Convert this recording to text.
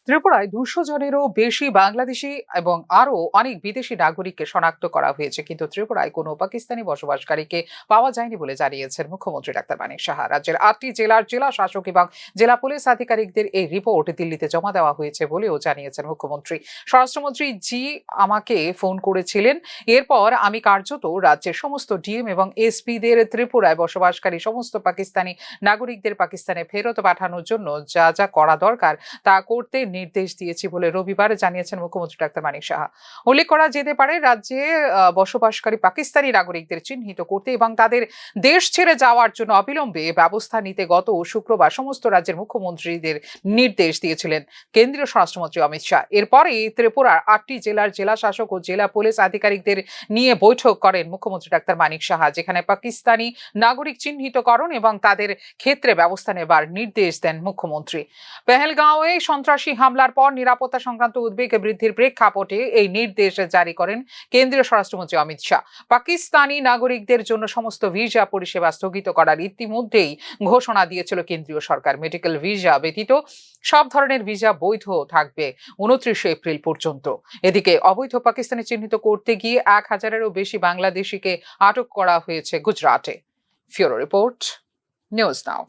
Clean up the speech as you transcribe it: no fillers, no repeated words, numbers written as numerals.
ত্রিপুরায় 200 জনেরও বেশি বাংলাদেশি এবং আরো অনেক বিদেশি নাগরিককে শনাক্ত করা হয়েছে, কিন্তু ত্রিপুরায় কোনো পাকিস্তানি বসবাসকারীকে পাওয়া যায়নি বলে জানিয়েছেন মুখ্যমন্ত্রী ডাক্তার মানিক সাহা। রাজ্যের 8টি জেলার জেলা শাসক এবং জেলা পুলিশ আধিকারিকদের এই রিপোর্ট দিল্লিতে জমা দেওয়া হয়েছে বলেও জানিয়েছেন মুখ্যমন্ত্রী। স্বরাষ্ট্রমন্ত্রী আমাকে ফোন করেছিলেন। এরপর আমি কার্যত রাজ্যের সমস্ত ডিএম এবং এসপিদের ত্রিপুরায় বসবাসকারী সমস্ত পাকিস্তানি নাগরিকদের পাকিস্তানে ফেরত পাঠানোর জন্য যা যা করা দরকার তা করতে নির্দেশ দিয়েছি বলে রবিবার জানিয়েছেন মুখ্যমন্ত্রী ডাক্তার মানিক সাহা। উল্লেখ করা যেতে পারে, রাজ্যে বসবাসকারী পাকিস্তানি নাগরিকদের চিহ্নিত করতে এবং তাদের দেশ ছেড়ে যাওয়ার জন্য অবিলম্বে ব্যবস্থা নিতে গত শুক্রবার সমস্ত রাজ্যের মুখ্যমন্ত্রীদের নির্দেশ দিয়েছিলেন কেন্দ্রীয় স্বরাষ্ট্রমন্ত্রী অমিত শাহ। এরপরে ত্রিপুরার 8টি জেলার জেলা শাসক ও জেলা পুলিশ আধিকারিকদের নিয়ে বৈঠক করেন মুখ্যমন্ত্রী ডাক্তার মানিক সাহা, যেখানে পাকিস্তানি নাগরিক চিহ্নিতকরণ এবং তাদের ক্ষেত্রে ব্যবস্থা নেবার নির্দেশ দেন মুখ্যমন্ত্রী। পেহেলগাঁওয়ে সন্ত্রাসী হামলার পর নিরাপত্তা সংক্রান্ত উদ্বেগ বৃদ্ধির প্রেক্ষাপটে এই নির্দেশ জারি করেন কেন্দ্রীয় স্বরাষ্ট্রমন্ত্রী অমিত শাহ। পাকিস্তানি নাগরিকদের জন্য সমস্ত ভিসা পরিষেবা স্থগিত করার ইতিমধ্যেই ঘোষণা দিয়েছিল কেন্দ্রীয় সরকার। মেডিকেল ভিসা ব্যতীত সব ধরনের ভিসা বৈধ থাকবে 29 এপ্রিল পর্যন্ত। এদিকে অবৈধ পাকিস্তানি চিহ্নিত করতে গিয়ে 1000-এরও বেশি বাংলাদেশিকে আটক করা হয়েছে গুজরাটে। ফিউরো রিপোর্ট, নিউজ নাও।